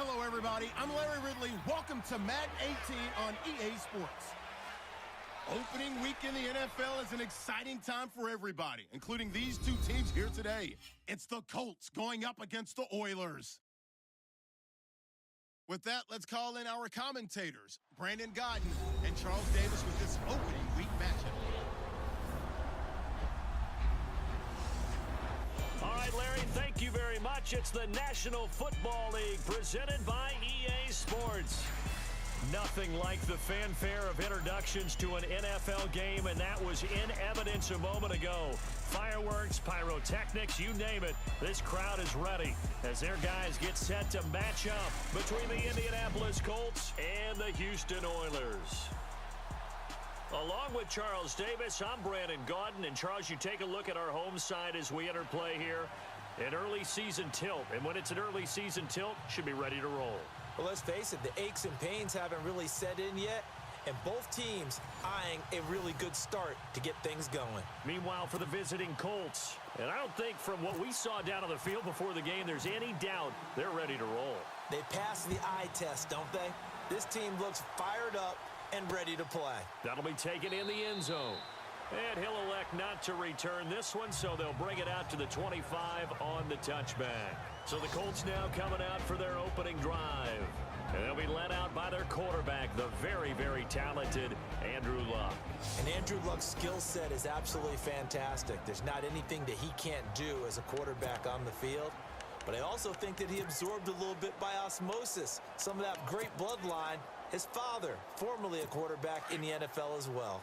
Hello, everybody. I'm Larry Ridley. Welcome to Madden 18 on EA Sports. Opening week in the NFL is an exciting time for everybody, including these two teams here today. It's the Colts going up against the Oilers. With that, let's call in our commentators, Brandon Godden and Charles Davis, with this opening week matchup. All right, Larry, thank you very much. It's the National Football League presented by EA Sports. Nothing like the fanfare of introductions to an NFL game, and that was in evidence a moment ago. Fireworks, pyrotechnics, you name it. This crowd is ready as their guys get set to match up between the Indianapolis Colts and the Houston Oilers. Along with Charles Davis, I'm Brandon Godden. And Charles, you take a look at our home side as we enter play here. An early season tilt, and when it's an early season tilt, should be ready to roll. Well, let's face it, the aches and pains haven't really set in yet, and both teams eyeing a really good start to get things going. Meanwhile, for the visiting Colts, and I don't think from what we saw down on the field before the game, there's any doubt they're ready to roll. They passed the eye test, don't they? This team looks fired up and ready to play. That'll be taken in the end zone. And he'll elect not to return this one, so they'll bring it out to the 25 on the touchback. So the Colts now coming out for their opening drive. And they'll be led out by their quarterback, the very, very talented Andrew Luck. And Andrew Luck's skill set is absolutely fantastic. There's not anything that he can't do as a quarterback on the field. But I also think that he absorbed a little bit by osmosis some of that great bloodline. His father, formerly a quarterback in the NFL as well.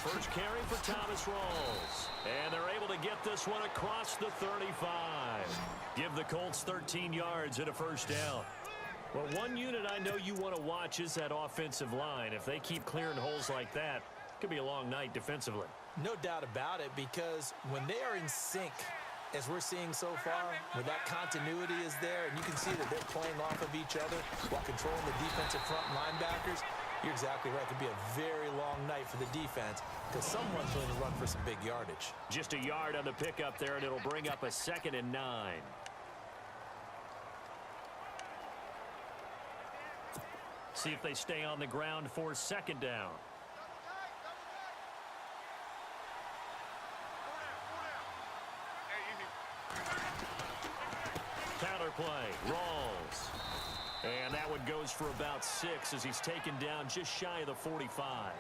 First carry for Thomas Rawls. And they're able to get this one across the 35. Give the Colts 13 yards and a first down. Well, one unit I know you want to watch is that offensive line. If they keep clearing holes like that, it could be a long night defensively. No doubt about it, because when they are in sync, as we're seeing so far, where that continuity is there, and you can see that they're playing off of each other while controlling the defensive front linebackers, you're exactly right. It could be a very long night for the defense because someone's going to run for some big yardage. Just a yard on the pickup there, and it'll bring up a 2nd and 9. See if they stay on the ground for 2nd down. Counter play, Rawls. And that one goes for about 6 as he's taken down just shy of the 45.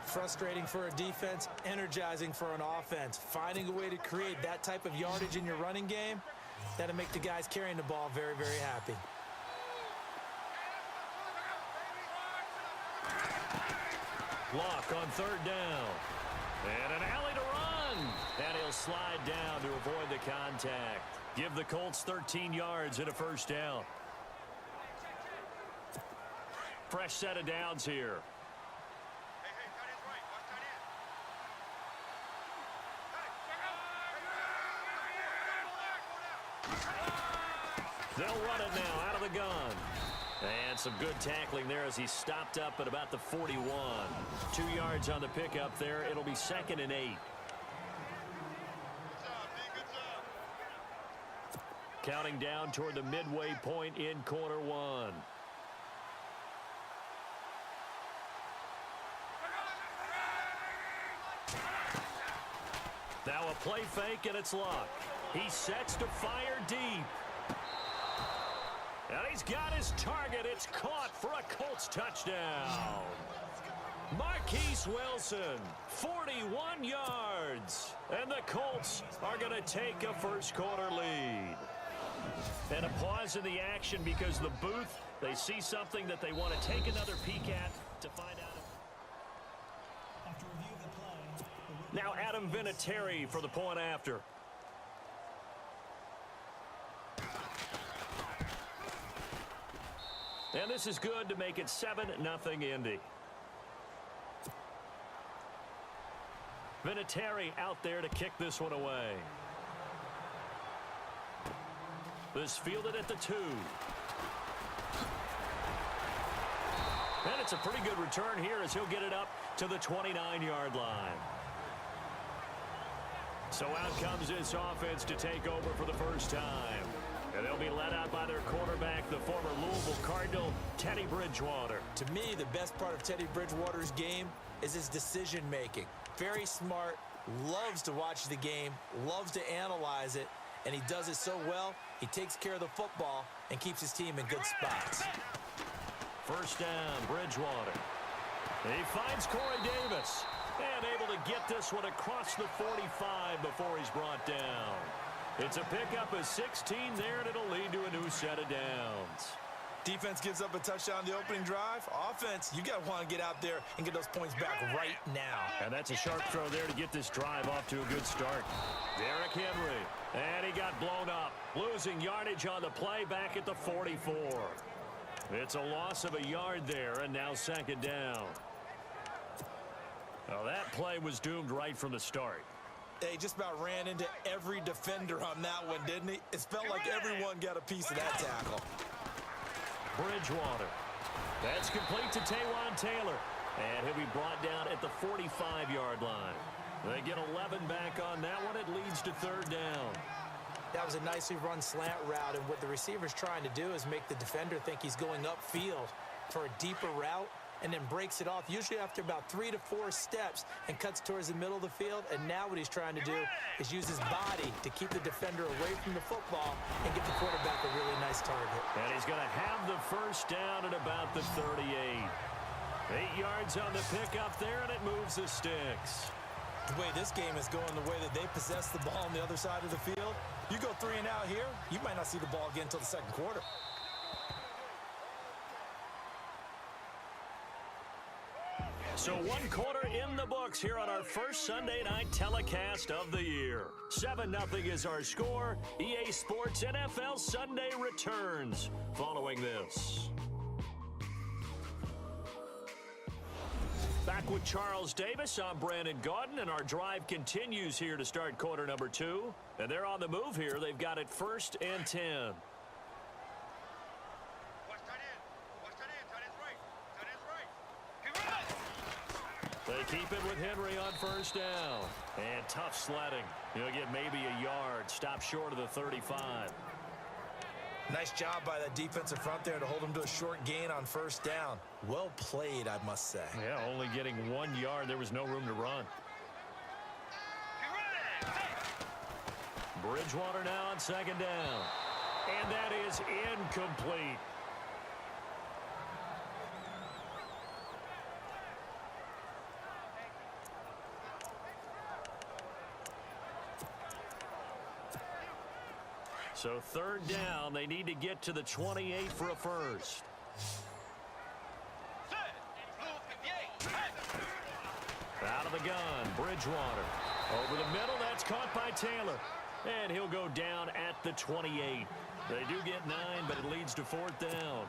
Frustrating for a defense, energizing for an offense. Finding a way to create that type of yardage in your running game, that'll make the guys carrying the ball very, very happy. Luck on 3rd down. And an alley to run. And he'll slide down to avoid the contact. Give the Colts 13 yards and a first down. Fresh set of downs here. They'll run it now out of the gun. And some good tackling there as he stopped up at about the 41. 2 yards on the pickup there. It'll be 2nd and 8. Counting down toward the midway point in quarter 1. Now a play fake, and it's Luck. He sets to fire deep. And he's got his target. It's caught for a Colts touchdown. Marquise Wilson, 41 yards. And the Colts are going to take a first-quarter lead. And a pause in the action because the booth, they see something that they want to take another peek at to find out. After review of the play, now Adam Vinatieri for the point after. And this is good to make it 7-0 Indy. Vinatieri out there to kick this one away. This fielded at the 2. And That's a pretty good return here as he'll get it up to the 29-yard line. So out comes this offense to take over for the first time. And they'll be led out by their quarterback, the former Louisville Cardinal, Teddy Bridgewater. To me, the best part of Teddy Bridgewater's game is his decision-making. Very smart, loves to watch the game, loves to analyze it, and he does it so well, he takes care of the football and keeps his team in good spots. First down, Bridgewater. He finds Corey Davis and able to get this one across the 45 before he's brought down. It's a pickup of 16 there, and it'll lead to a new set of downs. Defense gives up a touchdown the opening drive. Offense, you got to want to get out there and get those points back right now. And that's a sharp throw there to get this drive off to a good start. Derrick Henry, and he got blown up, losing yardage on the play back at the 44. It's a loss of a yard there, and now second down. Well, that play was doomed right from the start. He just about ran into every defender on that one, didn't he? It felt like everyone got a piece of that tackle. Bridgewater. That's complete to Taywan Taylor. And he'll be brought down at the 45-yard line. They get 11 back on that one. It leads to third down. That was a nicely run slant route, and what the receiver's trying to do is make the defender think he's going upfield for a deeper route, and then breaks it off, usually after about 3 to 4 steps, and cuts towards the middle of the field. And now what he's trying to do is use his body to keep the defender away from the football and get the quarterback a really nice target. And he's going to have the first down at about the 38. 8 yards on the pickup there, and it moves the sticks. The way this game is going, the way that they possess the ball on the other side of the field, you go 3 and out here, you might not see the ball again until the second quarter. So 1 quarter in the books here on our first Sunday night telecast of the year. 7-0 is our score. EA Sports NFL Sunday returns following this. Back with Charles Davis, I'm Brandon Gaudin, and our drive continues here to start quarter number 2. And they're on the move here. They've got it 1st and 10. They keep it with Henry on first down. And tough sledding. He'll get maybe a yard. Stop short of the 35. Nice job by that defensive front there to hold him to a short gain on first down. Well played, I must say. Yeah, only getting 1 yard. There was no room to run. Bridgewater now on second down. And that is incomplete. So third down, they need to get to the 28 for a first. Out of the gun, Bridgewater. Over the middle, that's caught by Taylor. And he'll go down at the 28. They do get 9, but it leads to fourth down.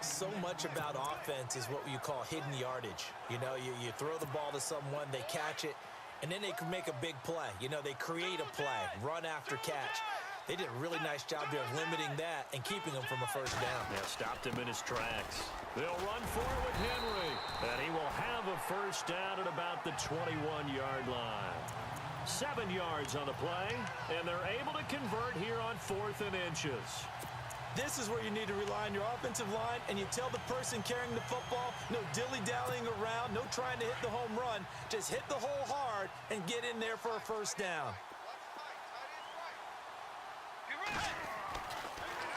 So much about offense is what you call hidden yardage. You know, you throw the ball to someone, they catch it, and then they can make a big play. You know, they create a play, run after catch. They did a really nice job there of limiting that and keeping him from a first down. Yeah, stopped him in his tracks. They'll run for it with Henry. And he will have a first down at about the 21-yard line. 7 yards on the play, and they're able to convert here on 4th and inches. This is where you need to rely on your offensive line, and you tell the person carrying the football, no dilly-dallying around, no trying to hit the home run. Just hit the hole hard and get in there for a first down.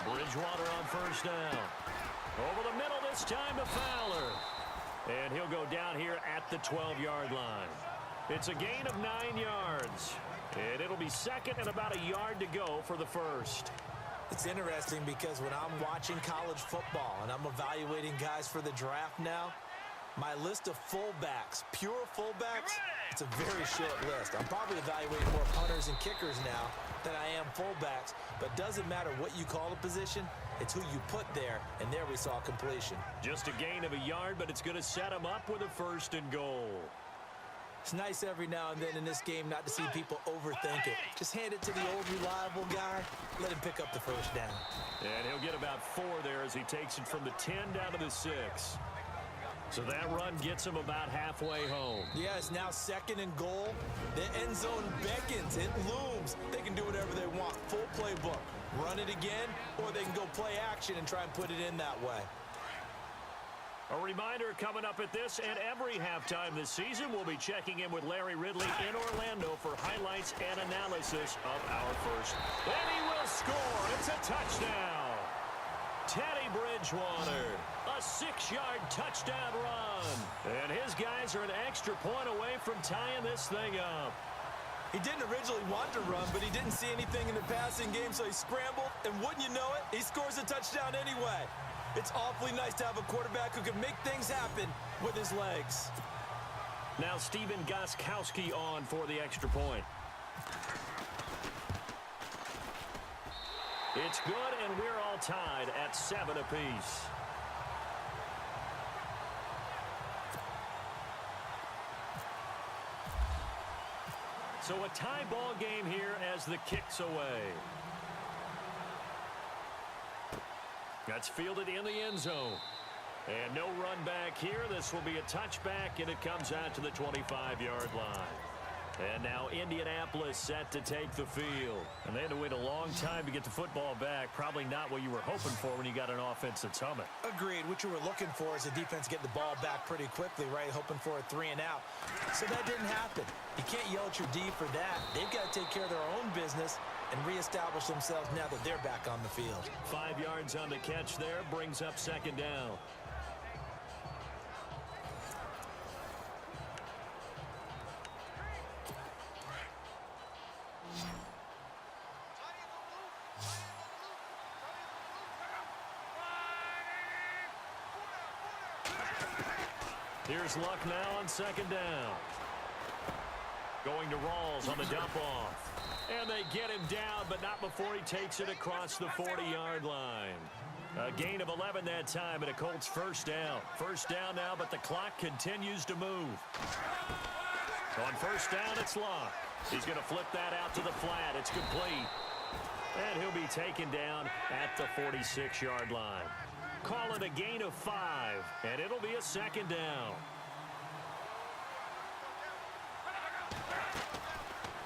Bridgewater on first down. Over the middle this time to Fowler. And he'll go down here at the 12-yard line. It's a gain of 9 yards. And it'll be second and about a yard to go for the first. It's interesting because when I'm watching college football and I'm evaluating guys for the draft now, my list of fullbacks, pure fullbacks, it's a very short list. I'm probably evaluating more punters and kickers now than I am fullbacks, but it doesn't matter what you call a position, it's who you put there, and there we saw completion. Just a gain of a yard, but it's going to set him up with a 1st and goal. It's nice every now and then in this game not to see people overthink it. Just hand it to the old reliable guy, let him pick up the first down. And he'll get about 4 there as he takes it from the 10 down to the 6. So that run gets him about halfway home. Yeah, it's now 2nd and goal. The end zone beckons. It looms. They can do whatever they want. Full playbook. Run it again, or they can go play action and try and put it in that way. A reminder coming up at this and every halftime this season, we'll be checking in with Larry Ridley in Orlando for highlights and analysis of our first. And he will score. It's a touchdown. Teddy Bridgewater, a 6-yard touchdown run. And his guys are an extra point away from tying this thing up. He didn't originally want to run, but he didn't see anything in the passing game, so he scrambled, and wouldn't you know it, he scores a touchdown anyway. It's awfully nice to have a quarterback who can make things happen with his legs. Now Steven Gostkowski on for the extra point. It's good, and we're all tied at 7 apiece. So a tie ball game here as the kick's away. That's fielded in the end zone. And no run back here. This will be a touchback, and it comes out to the 25-yard line. And now Indianapolis set to take the field. And they had to wait a long time to get the football back. Probably not what you were hoping for when you got an offense that's humming. Agreed. What you were looking for is the defense getting the ball back pretty quickly, right? Hoping for a 3-and-out. So that didn't happen. You can't yell at your D for that. They've got to take care of their own business and reestablish themselves now that they're back on the field. 5 yards on the catch there. Brings up 2nd down. Here's Luck now on 2nd down. Going to Rawls on the dump-off. And they get him down, but not before he takes it across the 40-yard line. A gain of 11 that time, and a Colts first down. First down now, but the clock continues to move. So on first down, it's Luck. He's going to flip that out to the flat. It's complete. And he'll be taken down at the 46-yard line. Call it a gain of 5, and it'll be a 2nd down.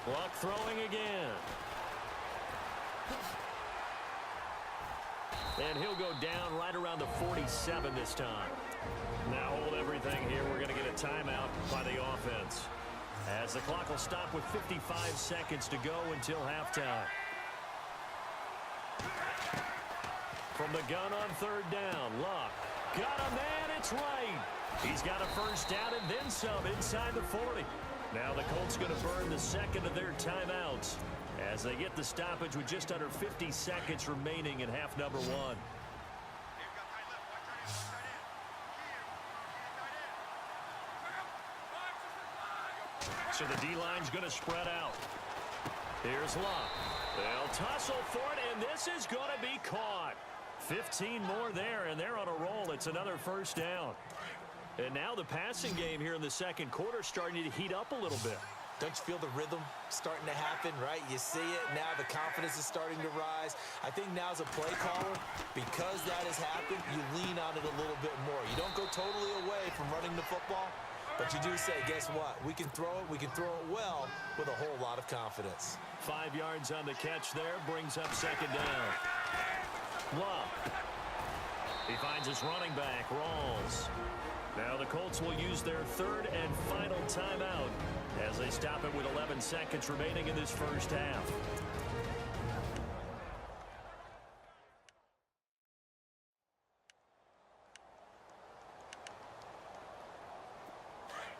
Luck throwing again. And he'll go down right around the 47 this time. Now hold everything here. We're going to get a timeout by the offense, as the clock will stop with 55 seconds to go until halftime. From the gun on 3rd down, Luck got a man. It's right. He's got a first down and then some inside the 40. Now the Colts going to burn the 2nd of their timeouts as they get the stoppage with just under 50 seconds remaining in half number 1. So the D-line's going to spread out. Here's Luck. They'll tussle for it, and this is going to be caught. 15 more there, and they're on a roll. It's another first down. And now the passing game here in the 2nd quarter starting to heat up a little bit. Don't you feel the rhythm starting to happen, right? You see it now. The confidence is starting to rise. I think now as a play caller, because that has happened, you lean on it a little bit more. You don't go totally away from running the football, but you do say, guess what? We can throw it. We can throw it well with a whole lot of confidence. 5 yards on the catch there. Brings up 2nd down. Luck. He finds his running back, Rawls. Now the Colts will use their 3rd and final timeout as they stop it with 11 seconds remaining in this first half.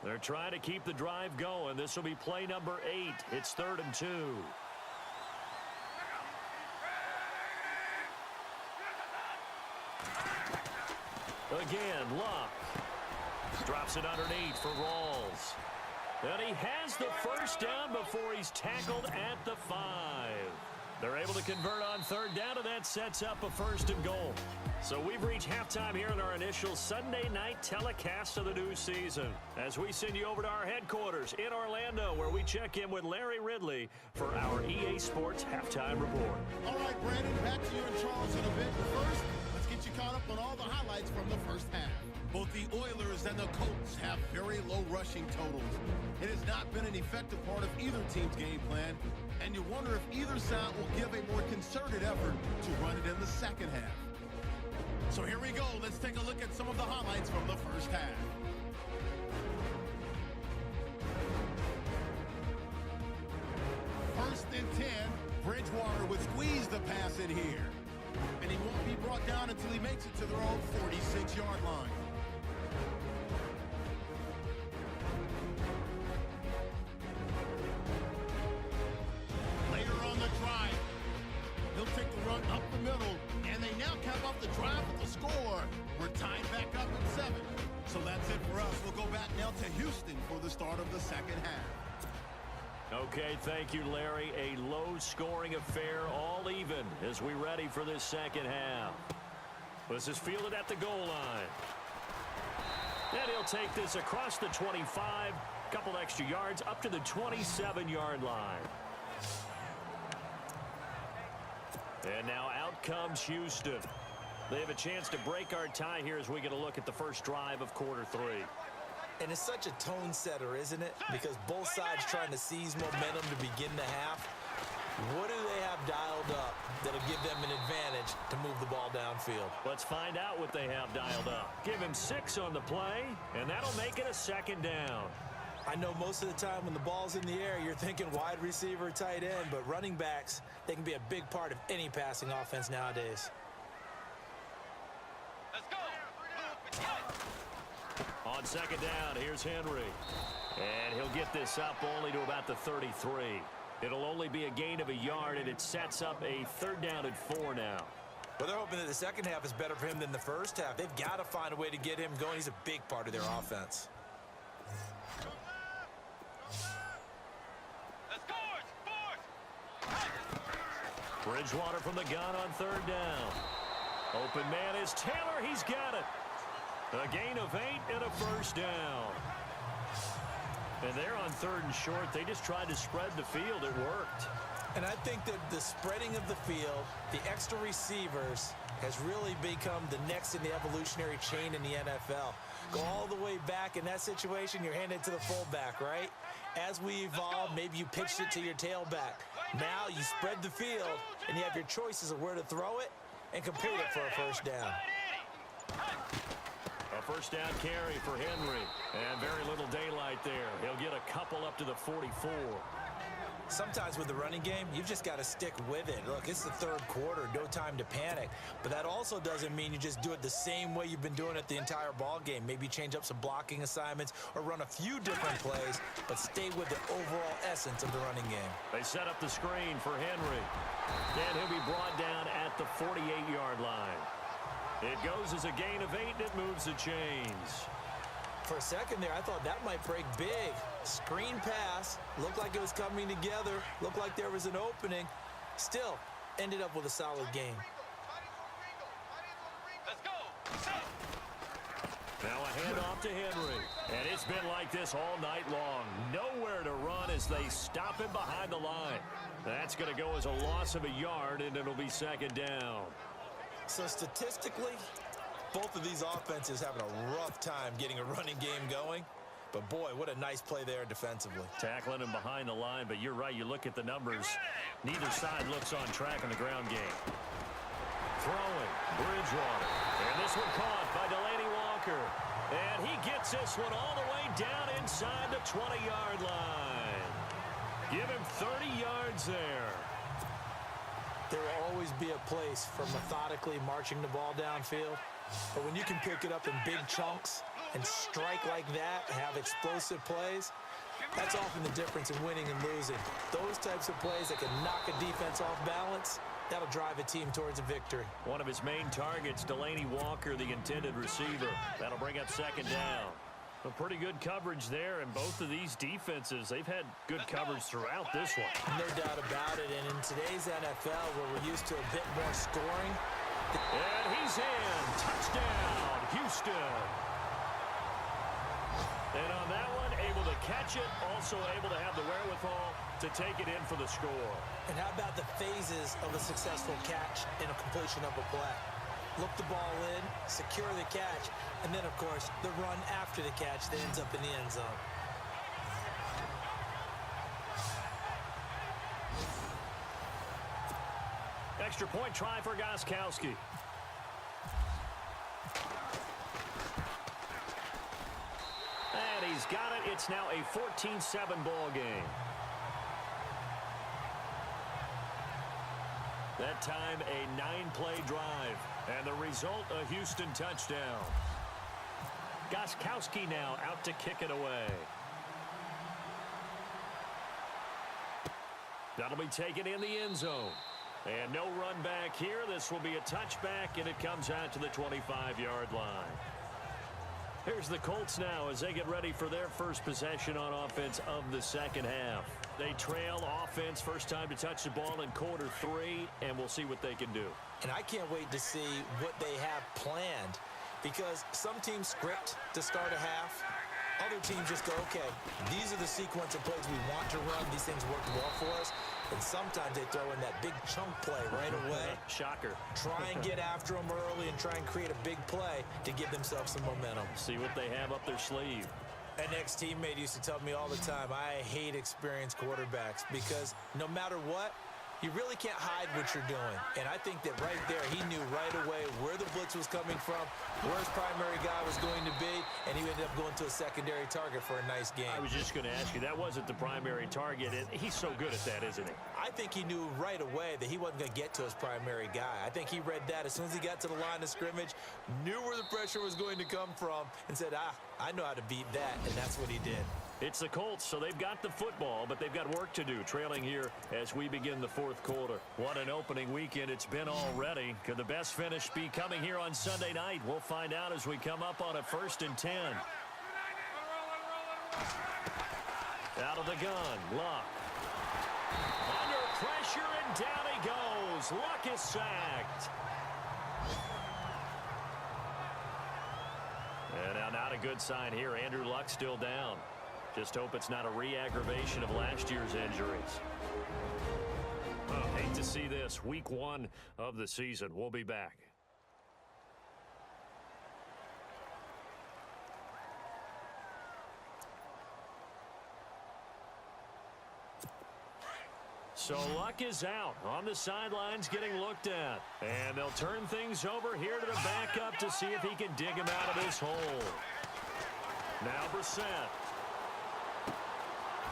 They're trying to keep the drive going. This will be play number 8. It's 3rd and 2. Again, Luck. Drops it underneath for Rawls. And he has the first down before he's tackled at the 5. They're able to convert on 3rd down, and that sets up a 1st and goal. So we've reached halftime here in our initial Sunday night telecast of the new season, as we send you over to our headquarters in Orlando, where we check in with Larry Ridley for our EA Sports Halftime Report. All right, Brandon, back to you in Charles in a bit. But first, let's get get you caught up on all the highlights from the first half. Both the Oilers and the Colts have very low rushing totals. It has not been an effective part of either team's game plan, and you wonder if either side will give a more concerted effort to run it in the second half. So here we go. Let's take a look at some of the highlights from the first half. First and 10, Bridgewater would squeeze the pass in here. And he won't be brought down until he makes it to their own 46-yard line. Later on the drive, he'll take the run up the middle, and they now cap off the drive with the score. We're tied back up at 7. So that's it for us. We'll go back now to Houston for the start of the second half. Okay, thank you, Larry. A low-scoring affair, all even, as we ready for this second half. This is fielded at the goal line. And he'll take this across the 25, couple extra yards, up to the 27-yard line. And now out comes Houston. They have a chance to break our tie here as we get a look at the first drive of quarter 3. And it's such a tone setter, isn't it? Because both sides trying to seize momentum to begin the half. What do they have dialed up that'll give them an advantage to move the ball downfield? Let's find out what they have dialed up. Give him 6 on the play, and that'll make it a second down. I know most of the time when the ball's in the air, you're thinking wide receiver, tight end, but running backs, they can be a big part of any passing offense nowadays. Let's go. On second down, here's Henry. And he'll get this up only to about the 33. It'll only be a gain of a yard, and it sets up a third down and 4 now. Well, they're hoping that the second half is better for him than the first half. They've got to find a way to get him going. He's a big part of their offense. Let's go. Bridgewater from the gun on third down. Open man is Taylor. He's got it. A gain of 8 and a first down. And they're on third and short. They just tried to spread the field. It worked. And I think that the spreading of the field, the extra receivers, has really become the next in the evolutionary chain in the NFL. Go all the way back in that situation, you're handed it to the fullback, right? As we evolve, maybe you pitched it to your tailback. Now you spread the field, and you have your choices of where to throw it and complete it for a first down. A first down carry for Henry. And very little daylight there. He'll get a couple up to the 44. Sometimes with the running game, you've just got to stick with it. Look, it's the third quarter, no time to panic. But that also doesn't mean you just do it the same way you've been doing it the entire ball game. Maybe change up some blocking assignments or run a few different plays, but stay with the overall essence of the running game. They set up the screen for Henry. And he'll be brought down at the 48-yard line. It goes as a gain of 8, and it moves the chains. For a second there, I thought that might break big. Screen pass, looked like it was coming together, looked like there was an opening. Still, ended up with a solid game. Let's go. Now a handoff to Henry. And it's been like this all night long. Nowhere to run as they stop him behind the line. That's going to go as a loss of a yard, and it'll be second down. So statistically, both of these offenses having a rough time getting a running game going. But boy, what a nice play there defensively. Tackling him behind the line, but you're right. You look at the numbers. Neither side looks on track in the ground game. Throwing, Bridgewater. And this one caught by Delaney Walker. And he gets this one all the way down inside the 20-yard line. Give him 30 yards there. There will always be a place for methodically marching the ball downfield. But when you can pick it up in big chunks and strike like that, have explosive plays, that's often the difference in winning and losing. Those types of plays that can knock a defense off balance, that'll drive a team towards a victory. One of his main targets, Delaney Walker, the intended receiver. That'll bring up second down. A pretty good coverage there, and both of these defenses, they've had good coverage throughout this one. No doubt about it, and in today's NFL, where we're used to a bit more scoring. And he's in. Touchdown, Houston. And on that one, able to catch it, also able to have the wherewithal to take it in for the score. And how about the phases of a successful catch and a completion of a play? look the ball in, secure the catch, and then, of course, the run after the catch that ends up in the end zone. Extra point try for Gostkowski. And he's got it. It's now a 14-7 ball game. That time, a 9-play drive. And the result, a Houston touchdown. Gostkowski now out to kick it away. That'll be taken in the end zone. And no run back here. This will be a touchback, and it comes out to the 25-yard line. Here's the Colts now as they get ready for their first possession on offense of the second half. They trail offense, first time to touch the ball in quarter 3, and we'll see what they can do. And I can't wait to see what they have planned, because some teams script to start a half. Other teams just go, okay, these are the sequence of plays we want to run. These things work well for us. And sometimes they throw in that big chunk play right away. Shocker. Try and get after them early and try and create a big play to give themselves some momentum. See what they have up their sleeve. An ex-teammate used to tell me all the time, I hate experienced quarterbacks because no matter what, you really can't hide what you're doing. And I think that right there, he knew right away where the blitz was coming from, where his primary guy was going to be, and he ended up going to a secondary target for a nice game. I was just going to ask you, that wasn't the primary target. He's so good at that, isn't he? I think he knew right away that he wasn't going to get to his primary guy. I think he read that as soon as he got to the line of scrimmage, knew where the pressure was going to come from, and said, I know how to beat that, and that's what he did. It's the Colts, so they've got the football, but they've got work to do, trailing here as we begin the fourth quarter. What an opening weekend it's been already. Could the best finish be coming here on Sunday night? We'll find out as we come up on a 1st and 10. Out of the gun, Luck. Under pressure, and down he goes. Luck is sacked. And now not a good sign here. Andrew Luck still down. Just hope it's not a re-aggravation of last year's injuries. Oh, hate to see this. Week 1 of the season. We'll be back. So Luck is out on the sidelines getting looked at. And they'll turn things over here to the backup to see if he can dig him out of this hole. Now Brissett.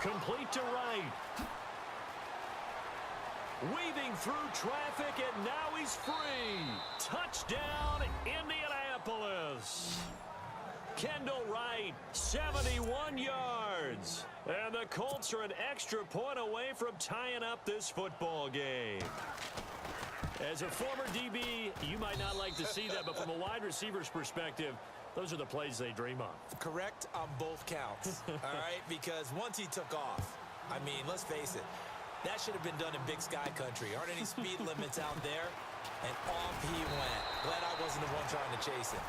Complete to right. Weaving through traffic, and now he's free. Touchdown, Indianapolis. Kendall Wright, 71 yards. And the Colts are an extra point away from tying up this football game. As a former DB, you might not like to see that, but from a wide receiver's perspective, those are the plays they dream of. Correct on both counts, all right? Because once he took off, I mean, let's face it, that should have been done in Big Sky Country. Aren't any speed limits out there? And off he went. Glad I wasn't the one trying to chase him.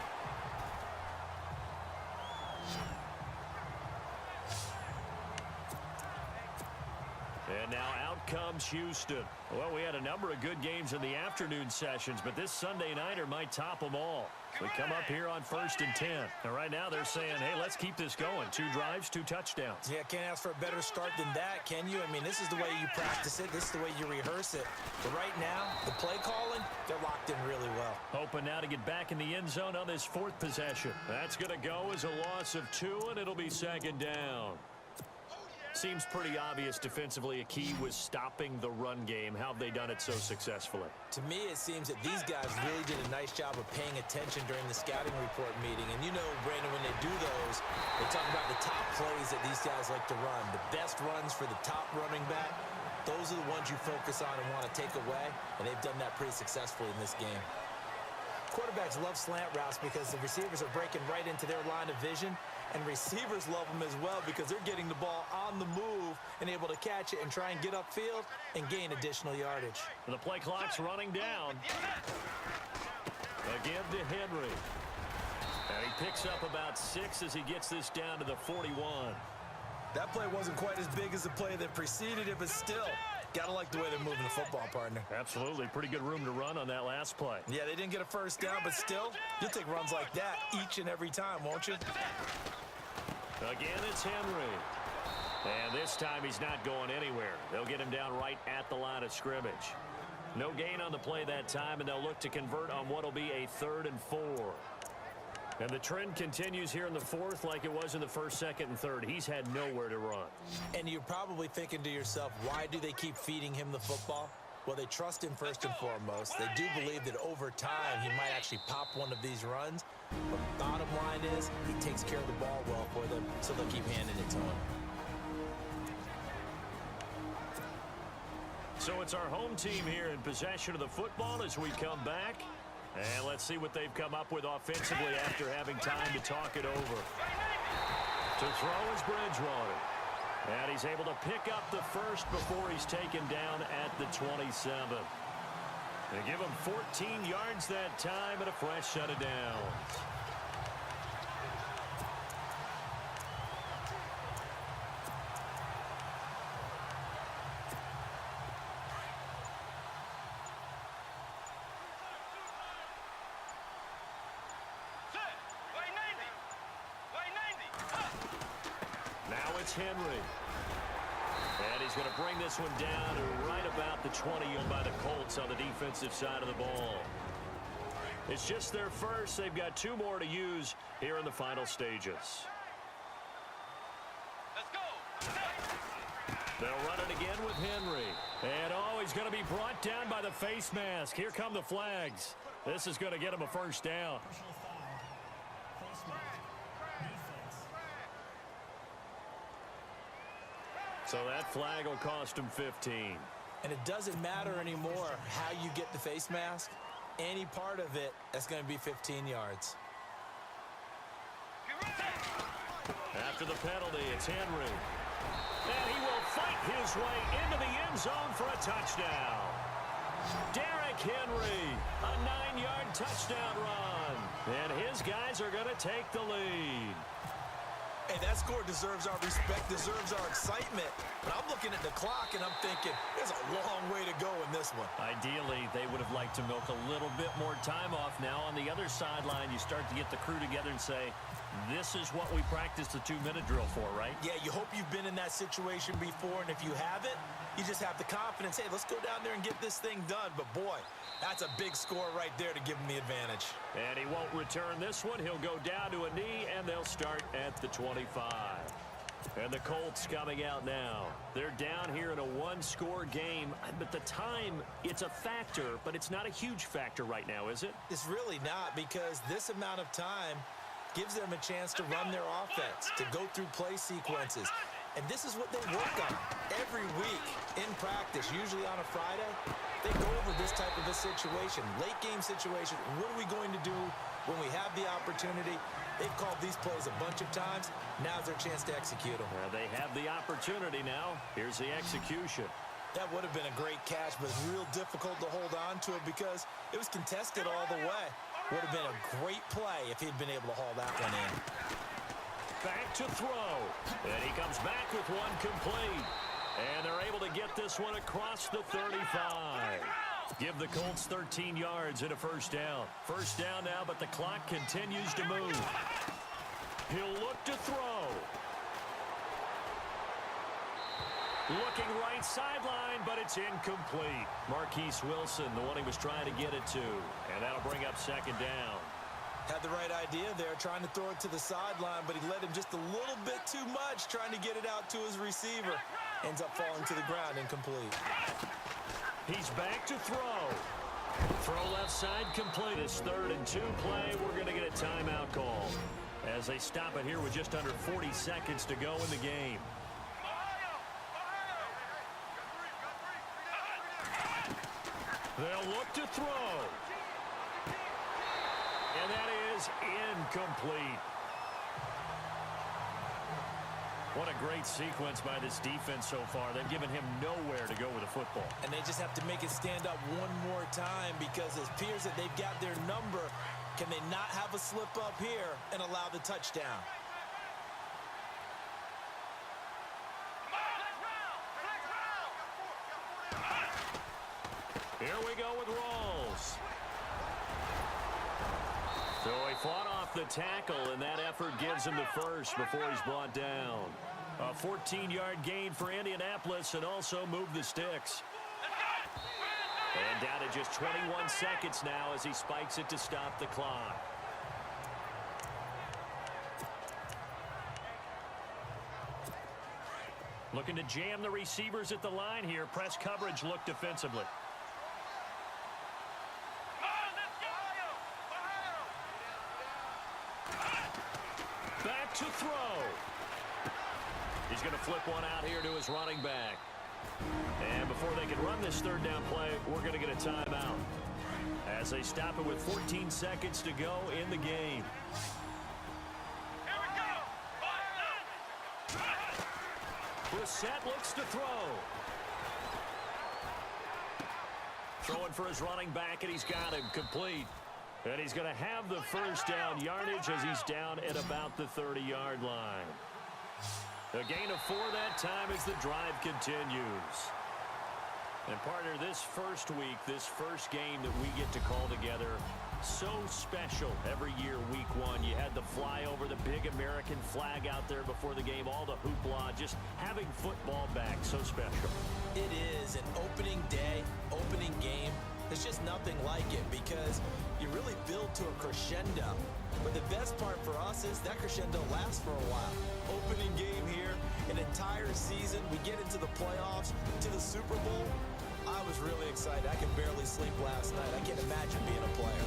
And now out comes Houston. Well, we had a number of good games in the afternoon sessions, but this Sunday nighter might top them all. We come up here on 1st and 10. And right now they're saying, hey, let's keep this going. 2 drives, 2 touchdowns. Yeah, can't ask for a better start than that, can you? I mean, this is the way you practice it. This is the way you rehearse it. But right now, the play calling, they're locked in really well. Hoping now to get back in the end zone on this 4th possession. That's going to go as a loss of 2, and it'll be 2nd down. Seems pretty obvious defensively a key was stopping the run game. How have they done it so successfully? To me, it seems that these guys really did a nice job of paying attention during the scouting report meeting. And you know, Brandon, when they do those, they talk about the top plays that these guys like to run. The best runs for the top running back, those are the ones you focus on and want to take away. And they've done that pretty successfully in this game. Quarterbacks love slant routes because the receivers are breaking right into their line of vision. And receivers love them as well because they're getting the ball on the move and able to catch it and try and get upfield and gain additional yardage. The play clock's running down. Again to Henry. And he picks up about 6 as he gets this down to the 41. That play wasn't quite as big as the play that preceded it, but still, Gotta like the way they're moving the football, partner. Absolutely. Pretty good room to run on that last play. Yeah, they didn't get a first down, but still, you'll take runs like that each and every time, won't you? Again, it's Henry. And this time he's not going anywhere. They'll get him down right at the line of scrimmage. No gain on the play that time, and they'll look to convert on what will be a 3rd and 4. And the trend continues here in the 4th like it was in the 1st, 2nd, and 3rd. He's had nowhere to run. And you're probably thinking to yourself, why do they keep feeding him the football? Well, they trust him first and foremost. They do believe that over time he might actually pop one of these runs. But the bottom line is he takes care of the ball well for them, so they'll keep handing it to him. So it's our home team here in possession of the football as we come back. And let's see what they've come up with offensively after having time to talk it over. To throw is Bridgewater. And he's able to pick up the first before he's taken down at the 27. They give him 14 yards that time and a fresh set of downs. Henry. And he's going to bring this one down to right about the 20 by the Colts on the defensive side of the ball. It's just their first. They've got 2 more to use here in the final stages. Let's go. They'll run it again with Henry. And he's going to be brought down by the face mask. Here come the flags. This is going to get him a first down. Personal foul. Face mask. Defense. So that flag will cost him 15. And it doesn't matter anymore how you get the face mask. Any part of it, that's going to be 15 yards. After the penalty, it's Henry. And he will fight his way into the end zone for a touchdown. Derrick Henry, a 9-yard touchdown run. And his guys are going to take the lead. Hey, that score deserves our respect, deserves our excitement. But I'm looking at the clock, and I'm thinking, there's a long way to go in this one. Ideally, they would have liked to milk a little bit more time off. Now, on the other sideline, you start to get the crew together and say, this is what we practiced the 2-minute drill for, right? Yeah, you hope you've been in that situation before, and if you haven't, you just have the confidence, hey, let's go down there and get this thing done. But, boy, that's a big score right there to give him the advantage. And he won't return this one. He'll go down to a knee, and they'll start at the 25. And the Colts coming out now. They're down here in a 1-score game. But the time, it's a factor, but it's not a huge factor right now, is it? It's really not, because this amount of time gives them a chance to run their offense, to go through play sequences. And this is what they work on every week in practice, usually on a Friday. They go over this type of a situation, late game situation. What are we going to do when we have the opportunity? They've called these plays a bunch of times. Now's their chance to execute them. They have the opportunity now. Here's the execution. That would have been a great catch, but it's real difficult to hold on to it because it was contested all the way. Would have been a great play if he'd been able to haul that one in. Back to throw. And he comes back with one complete. And they're able to get this one across the 35. Give the Colts 13 yards and a first down. First down now, but the clock continues to move. He'll look to throw. Looking right sideline, but it's incomplete. Marquise Wilson, the one he was trying to get it to. And that'll bring up second down. Had the right idea there, trying to throw it to the sideline, but he led him just a little bit too much, trying to get it out to his receiver. Ends up falling to the ground, incomplete. He's back to throw. Throw left side complete. This 3rd and 2 play, we're going to get a timeout call as they stop it here with just under 40 seconds to go in the game. They'll look to throw. And that is incomplete. What a great sequence by this defense so far. They've given him nowhere to go with the football. And they just have to make it stand up one more time because it appears that they've got their number. Can they not have a slip up here and allow the touchdown? Here we go with Rawls. So he fought off the tackle, and that effort gives him the first before he's brought down. A 14-yard gain for Indianapolis and also moved the sticks. And down to just 21 seconds now as he spikes it to stop the clock. Looking to jam the receivers at the line here. Press coverage look defensively. Back to throw. He's going to flip one out here to his running back. And before they can run this third down play, we're going to get a timeout as they stop it with 14 seconds to go in the game. Brissett looks to throw. Throwing for his running back, and he's got him complete. And he's going to have the first down yardage as he's down at about the 30-yard line. A gain of 4 that time as the drive continues. And partner, this first week, this first game that we get to call together, so special every year, week one. You had the flyover, the big American flag out there before the game, all the hoopla, just having football back, so special. It is an opening day, opening game. There's just nothing like it because you really build to a crescendo. But the best part for us is that crescendo lasts for a while. Opening game here, an entire season. We get into the playoffs, to the Super Bowl. I was really excited. I could barely sleep last night. I can't imagine being a player.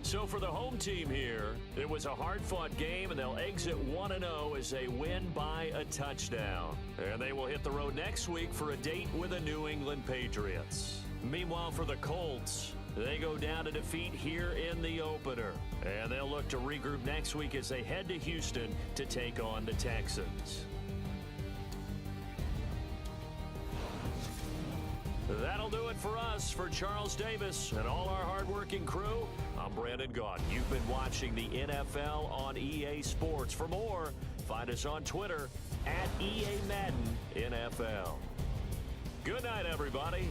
So for the home team here, it was a hard-fought game, and they'll exit 1-0 as they win by a touchdown. And they will hit the road next week for a date with the New England Patriots. Meanwhile, for the Colts, they go down to defeat here in the opener. And they'll look to regroup next week as they head to Houston to take on the Texans. That'll do it for us. For Charles Davis and all our hardworking crew, I'm Brandon Gaudin. You've been watching the NFL on EA Sports. For more, find us on Twitter @EA Madden NFL. Good night, everybody.